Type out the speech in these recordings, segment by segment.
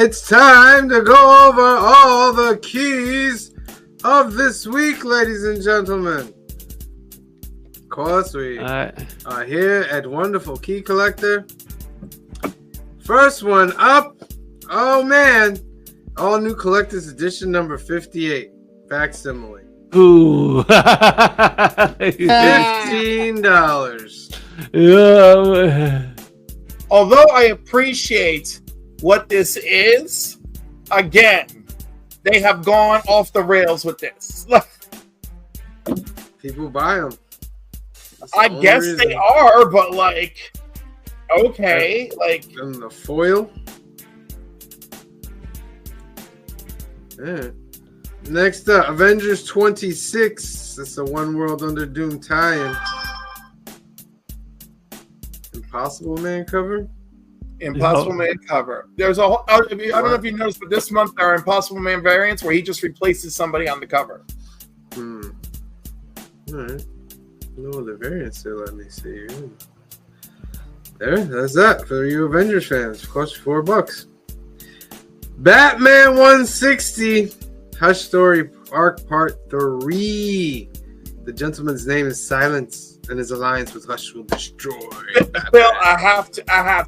It's time to go over all the keys of this week, ladies and gentlemen. Of course, we are here at Wonderful Key Collector. First one up. Oh, man. All New Collector's Edition number 58. Facsimile. Ooh. $15. Yeah. Although I appreciate what this is, again, they have gone off the rails with this. People buy them. I guess they are, but like, okay, like. And the foil. Yeah. Next up, Avengers 26. It's a One World Under Doom tie-in. Impossible Man cover? Impossible Man cover. There's a whole, I don't know if you noticed, but this month there are Impossible Man variants where he just replaces somebody on the cover. All right. No other variants there, let me see. That's that for you Avengers fans. Cost you $4. Batman 160. Hush Story Arc Part 3. The gentleman's name is Silence, and his alliance with Hush will destroy Batman. Well, I have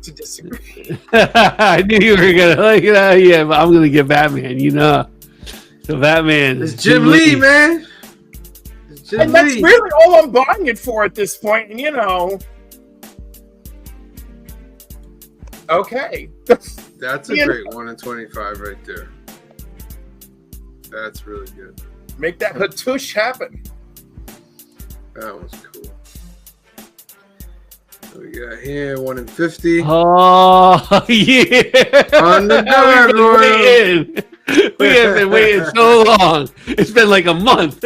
to disagree. I knew you were gonna like it. Yeah, but I'm gonna get Batman. You know, so Batman. It's Jim Lee, man. It's Jim And that's really all I'm buying it for at this point. And you know, okay, that's a great 1 in 25 right there. That's really good. Make that Hattush happen. That one's cool. What we got here? 1 in 50. Oh yeah! On the gargoyle. We have been waiting so long. It's been like a month.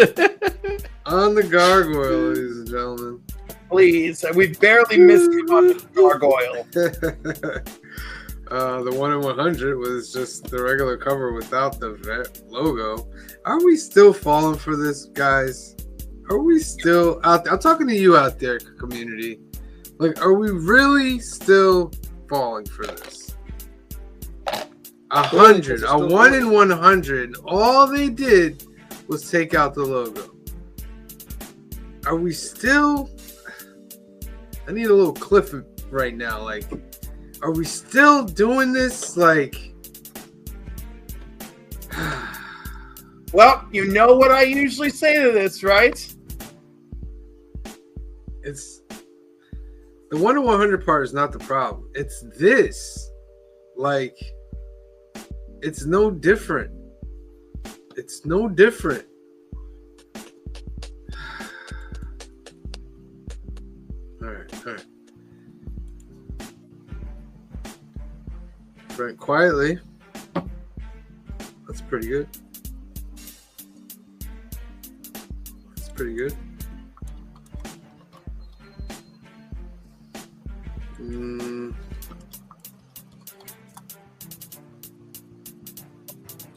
On the gargoyle, ladies and gentlemen. Please, we barely missed him on the gargoyle. The 1 in 100 was just the regular cover without the logo. Are we still falling for this, guys? Are we still out there? I'm talking to you out there, community. Like, are we really still falling for this? 100, a 1 in 100. All they did was take out the logo. Are we still? I need a little cliff right now. Like, are we still doing this? Like, well, you know what I usually say to this, right? it's the 1 in 100 part is not the problem. It's this. Like, it's no different. It's no different. All right. Right, quietly. That's pretty good. That's pretty good.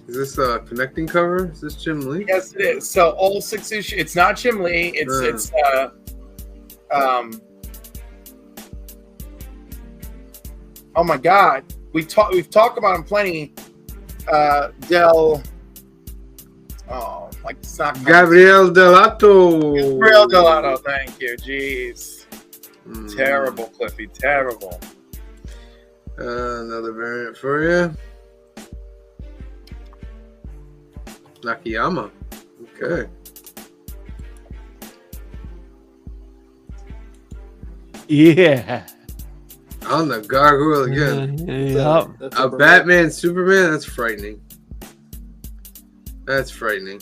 Is this a connecting cover? Is this Jim Lee? Yes, it is. So all 6 issues. It's not Jim Lee. It's oh my God. We've talked about him plenty. Gabriel Dell'Otto. Gabriel Dell'Otto, thank you. Jeez. Terrible, Cliffy. Terrible. Another variant for you. Nakayama. Okay. Yeah. On the gargoyle again. Yep. A Batman Superman? That's frightening. That's frightening.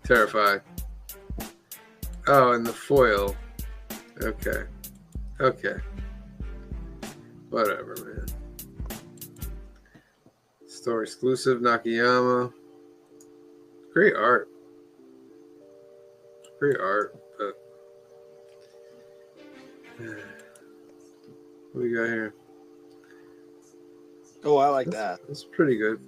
Terrified. Oh, and the foil. Okay. Whatever, man. Store exclusive Nakayama. Great art. But what do we got here? Oh, I like that. That's pretty good.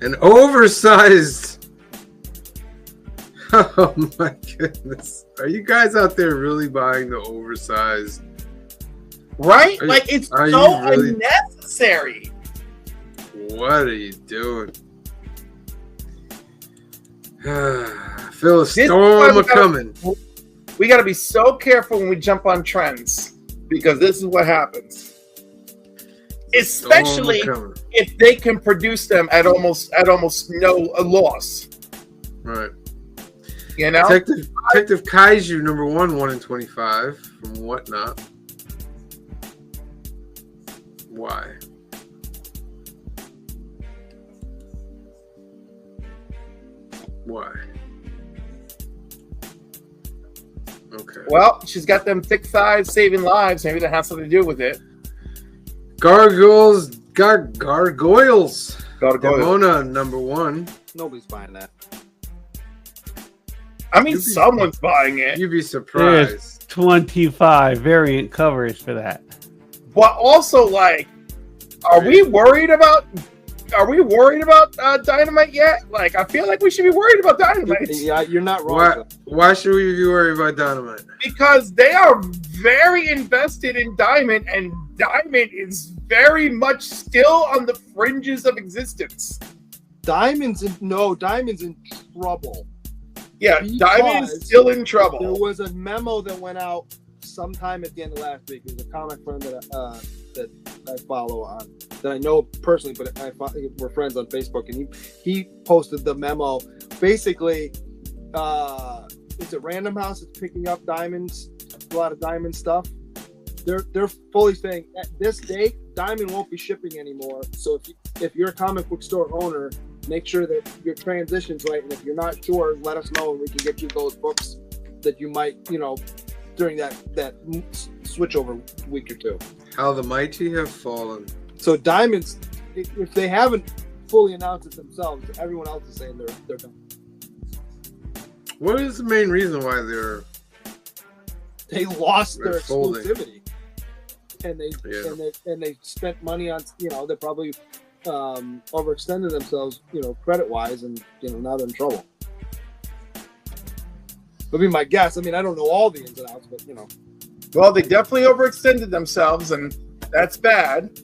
An oversized Oh my goodness. Are you guys out there really buying the oversized? Right? Like, it's so unnecessary. What are you doing? Feel a storm coming. We got to be so careful when we jump on trends because this is what happens. Especially if they can produce them at almost no loss. Right. You know? Detective Kaiju number 1 in 25 from Whatnot. Why? Why? Okay. Well, she's got them thick thighs saving lives. Maybe that has something to do with it. Gargoyles. Demona number 1. Nobody's buying that. I mean, someone's buying it. You'd be surprised. There's 25 variant covers for that. But also, like, are we worried about Dynamite yet? Like, I feel like we should be worried about Dynamite. Yeah, you're not wrong. Why should we be worried about Dynamite? Because they are very invested in Diamond, and Diamond is very much still on the fringes of existence. Diamond's in trouble. Yeah, Diamond is still in trouble. There was a memo that went out sometime at the end of last week. There's a comic friend that I follow on, that I know personally, but we're friends on Facebook, and he posted the memo. Basically, it's a Random House that's picking up diamonds, a lot of diamond stuff. They're fully saying at this date, Diamond won't be shipping anymore. So if you're a comic book store owner, make sure that your transition's right, and if you're not sure, let us know and we can get you those books that you might, during that switchover week or two. How the mighty have fallen. So Diamonds, if they haven't fully announced it themselves, everyone else is saying they're done. What is the main reason why they lost their folding. Exclusivity, and they spent money on, they probably overextended themselves, credit wise, and now they're in trouble. Would be my guess. I mean, I don't know all the ins and outs, but Well, they definitely overextended themselves, and that's bad.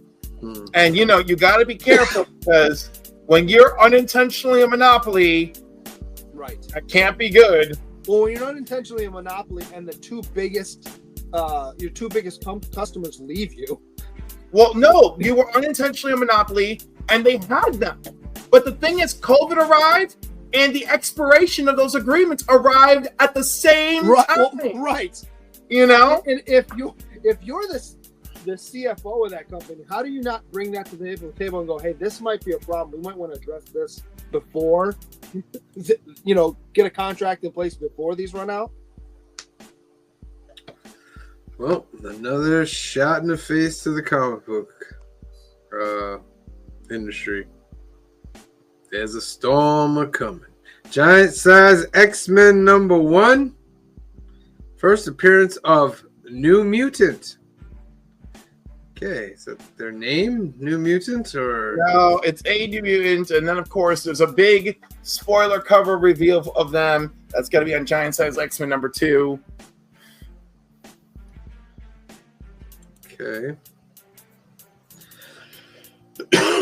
And you got to be careful because when you're unintentionally a monopoly, right, that can't be good. Well, when you're unintentionally a monopoly and the your two biggest customers leave you. Well, no, you were unintentionally a monopoly, and they had them. But the thing is, COVID arrived, and the expiration of those agreements arrived at the same time. Right. And if you're the CFO of that company, how do you not bring that to the table and go, hey, this might be a problem. We might want to address this before, get a contract in place before these run out? Well, another shot in the face to the comic book industry. There's a storm a-coming. Giant size X-Men number 1. First appearance of New Mutant. Okay, is that their name? New Mutant, or? No, it's a New Mutant, and then of course there's a big spoiler cover reveal of them. That's got to be on Giant Size X-Men number 2. Okay.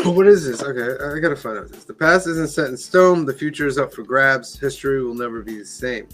What is this? Okay, I gotta find out this. The past isn't set in stone. The future is up for grabs. History will never be the same.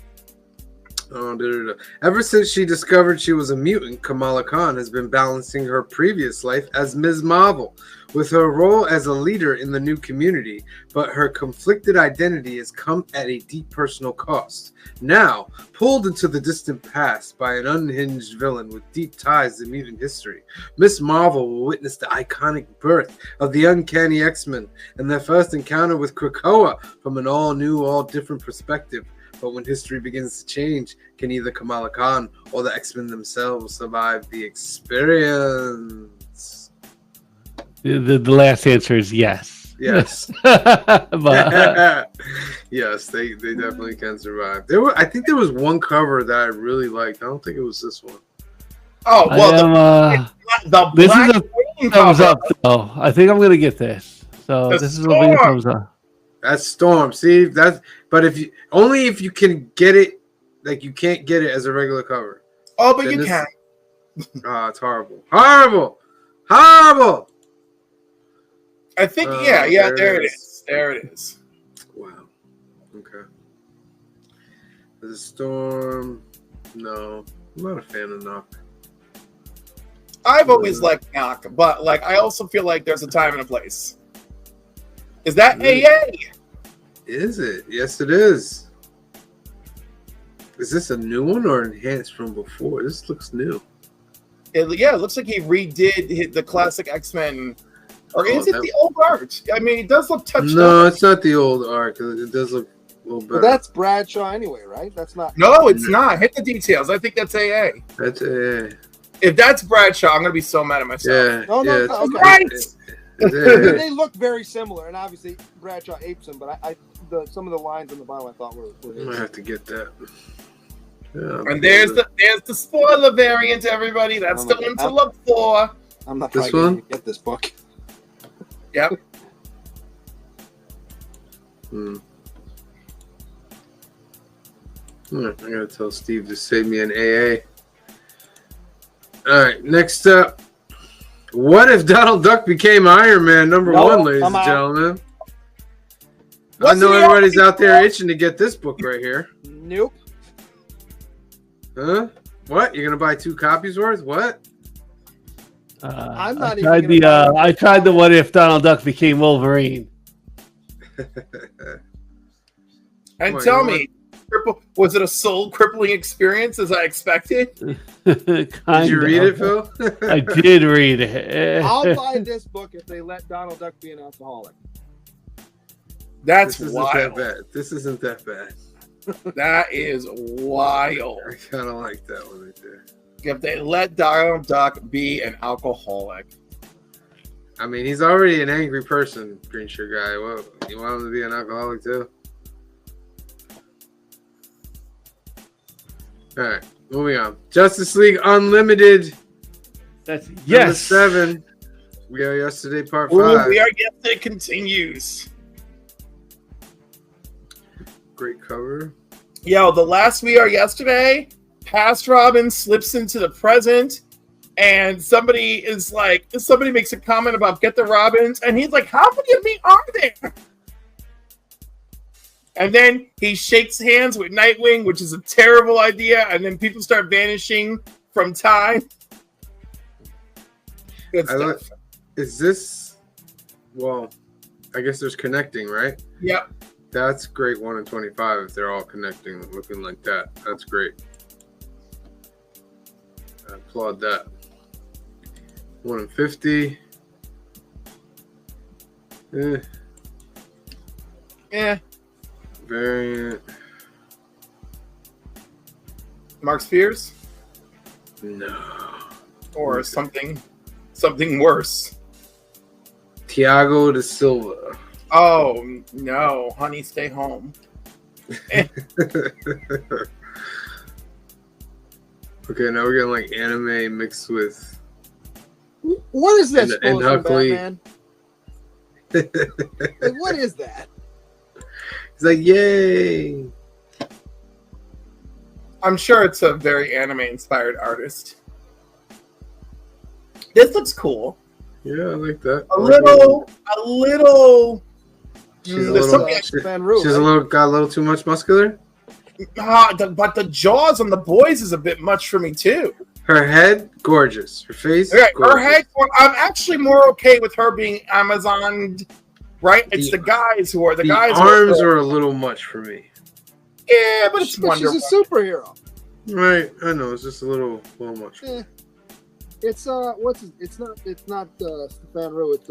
Ever since she discovered she was a mutant, Kamala Khan has been balancing her previous life as Ms. Marvel with her role as a leader in the new community, but her conflicted identity has come at a deep personal cost. Now, pulled into the distant past by an unhinged villain with deep ties to mutant history, Ms. Marvel will witness the iconic birth of the Uncanny X-Men and their first encounter with Krakoa from an all-new, all-different perspective. But when history begins to change, can either Kamala Khan or the X-Men themselves survive the experience? The last answer is yes. Yes. But, yes, they definitely can survive. I think there was one cover that I really liked. I don't think it was this one. Oh, well, this is a thumbs up, though. I think I'm going to get this. So this is a big thumbs up. That's Storm. See, but if you can get it, like you can't get it as a regular cover. Oh, but you can. Oh, it's horrible. Horrible. Horrible. I think there it is. There it is. Wow. Okay. The Storm. No, I'm not a fan of Knock. I've always liked Knock, but like I also feel like there's a time and a place. Is that AA? Is it? Yes, it is. Is this a new one or enhanced from before? This looks new. It looks like he redid the classic X-Men. Or is it the old art? I mean, it does look touched up. No, it's not the old art. It does look a little better. But that's Bradshaw anyway, right? That's not. No, it's not. Hit the details. I think that's AA. That's AA. If that's Bradshaw, I'm going to be so mad at myself. Yeah. No, okay. Right! They look very similar, and obviously Bradshaw apes him, but some of the lines on the bottom I thought were I might have to get that. Yeah, and there's the spoiler variant, everybody. That's the one to look for. I'm not this probably one? going to get this book. Yep. I gotta tell Steve to save me an AA. All right, next up. What if Donald Duck became Iron Man #1, ladies and gentlemen? I know everybody's out there itching to get this book right here. Nope. Huh? What? You're gonna buy 2 copies worth? What? I'm not I tried the what if Donald Duck became Wolverine. And tell me, was it a soul crippling experience as I expected? Did you read it, Phil? I did read it. I'll buy this book if they let Donald Duck be an alcoholic. That's this wild. Isn't that bad. This isn't that bad. That is wild. I kind of like that one right there. If they let Donald Duck be an alcoholic. I mean, he's already an angry person, Green Shirt Guy. Well, you want him to be an alcoholic too? All right, moving on. Justice League Unlimited. That's Number 7. We are yesterday, part 5. Ooh, we are yesterday continues. Great cover. Yo, the last We Are Yesterday, past Robin slips into the present, and somebody makes a comment about get the Robins, and he's like, how many of me are there? And then he shakes hands with Nightwing, which is a terrible idea, and then people start vanishing from time. Good stuff. Is this... Well, I guess there's connecting, right? Yep. That's great 1 in 25 if they're all connecting, looking like that. That's great. I applaud that. 1 in 50. Variant. Mark Spears? No. Or something worse. Thiago da Silva. Oh, no. Honey, stay home. Okay, now we're getting like anime mixed with... What is this? And Huckley. Batman? Like, what is that? He's like, yay! I'm sure it's a very anime-inspired artist. This looks cool. Yeah, I like that. A little. She's a little got a little too much muscular. But the jaws on the boys is a bit much for me too. Her head, gorgeous. Her face, okay, gorgeous. her head. I'm actually more okay with her being Amazoned. Right? It's the guys who are the guys. The arms are a little much for me. Yeah, but it's wonderful. She's a superhero. Right, I know. It's just a little much. It's It's not Stefan Roux. It's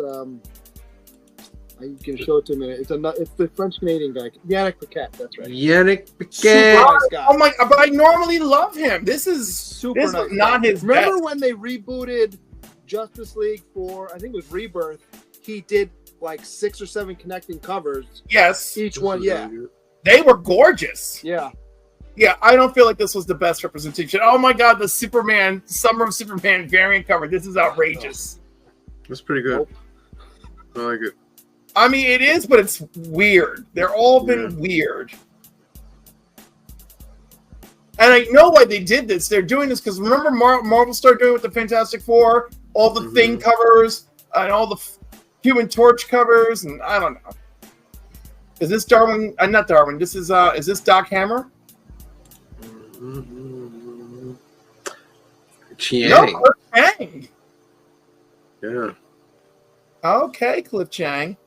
you can show it to me. It's the French Canadian guy, Yannick Paquette. That's right. Yannick Paquette. Nice guy. Oh my! But I normally love him. This is Nice not his. Remember best. when they rebooted Justice League for I think it was Rebirth? He did like 6 or 7 connecting covers. Yes, each one. Yeah, they were gorgeous. Yeah. Yeah, I don't feel like this was the best representation. Oh my God, the Superman, Summer of Superman variant cover. This is outrageous. That's pretty good. I like it. I mean, it is, but it's weird. They're all been weird. And I know why they did this. They're doing this because remember Marvel started doing it with the Fantastic Four, all the Thing covers, and all the Human Torch covers, and I don't know. Is this Darwin? Not Darwin. This is this Doc Hammer? Chiang. No, Cliff Chiang. Yeah. Okay, Cliff Chiang.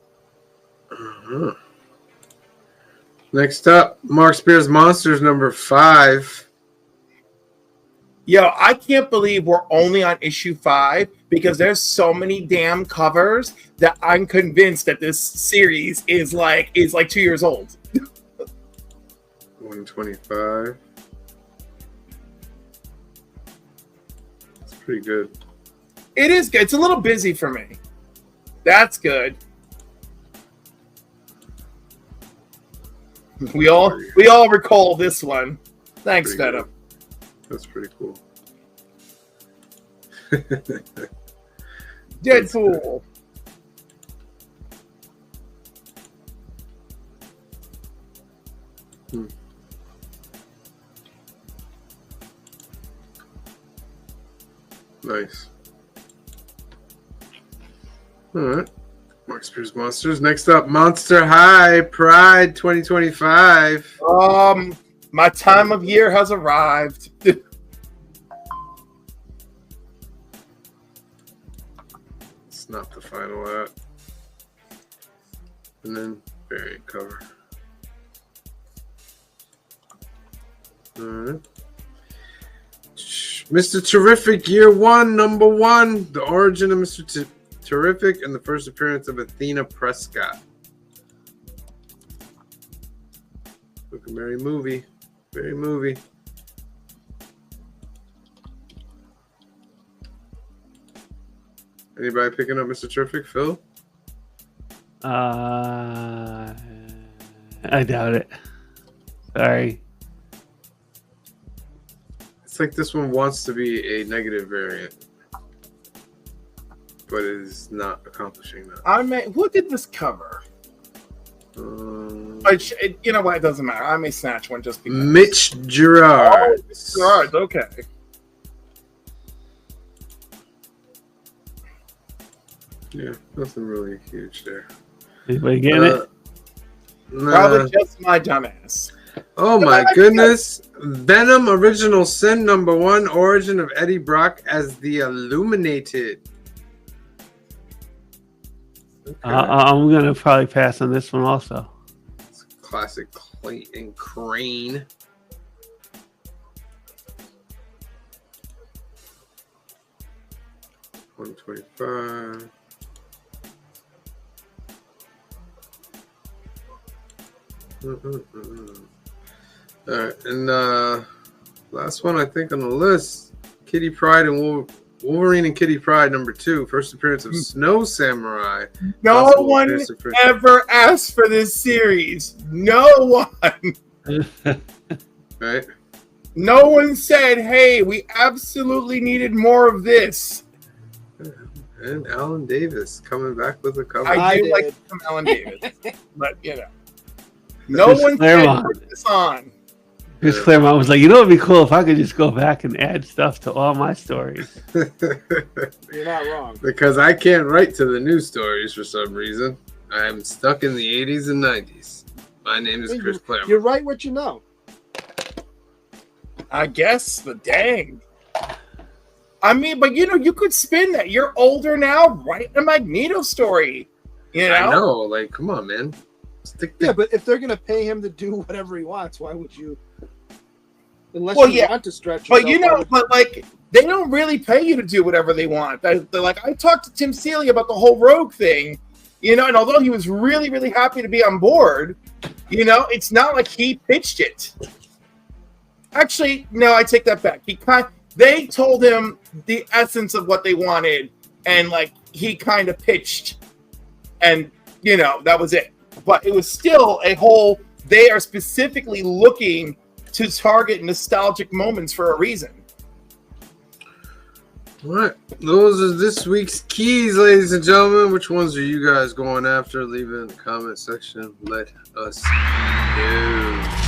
Next up, Mark Spears Monsters number 5. Yo, I can't believe we're only on issue 5 because there's so many damn covers that I'm convinced that this series is like 2 years old. 125. It's pretty good. It is good. It's a little busy for me. That's good. We all recall this one. Thanks, Venom. That's pretty cool. Deadpool. Nice. All right. Mark Spears Monsters. Next up, Monster High Pride 2025. My time of year has arrived. It's not the final art. And then variant cover. All right. Mr. Terrific Year 1, number 1. The origin of Mr. Terrific and the first appearance of Athena Prescott. Look, a very movie. Very movie. Anybody picking up Mr. Terrific, Phil? I doubt it. Sorry. It's like this one wants to be a negative variant, but it is not accomplishing that. Who did this cover? You know what? It doesn't matter. I may snatch one just because. Mitch Gerard. Oh, Gerard. Okay. Yeah, nothing really huge there. Anybody getting it? Probably just my dumbass. Oh my goodness. Venom Original Sin number 1, origin of Eddie Brock as the Illuminated. Okay. I'm going to probably pass on this one also. It's classic Clayton Crane. $125. All right, and last one I think on the list, Kitty Pryde and Wolverine and Kitty Pryde number 2, first appearance of Snow Samurai. No one ever asked for this series. No one. Right? No one said, "Hey, we absolutely needed more of this." And Alan Davis coming back with a cover. I do like some Alan Davis, but you know, no one said put this on. Chris Claremont was like, you know, it'd be cool if I could just go back and add stuff to all my stories. You're not wrong. Because I can't write to the new stories for some reason. I'm stuck in the 80s and 90s. My name is Chris Claremont. You're right what you know. I guess, but dang. I mean, but you know, you could spin that. You're older now. Write a Magneto story. You know? I know. Like, come on, man. Yeah, but if they're going to pay him to do whatever he wants, why would you? Unless you want to stretch. But you know, like they don't really pay you to do whatever they want. They're like, I talked to Tim Seeley about the whole Rogue thing, you know, and although he was really, really happy to be on board, you know, it's not like he pitched it. Actually, no, I take that back. They told him the essence of what they wanted, and like he kind of pitched, and you know, that was it. But it was still a whole. They are specifically looking to target nostalgic moments for a reason. All right, those are this week's keys, ladies and gentlemen. Which ones are you guys going after? Leave it in the comment section. Let us know.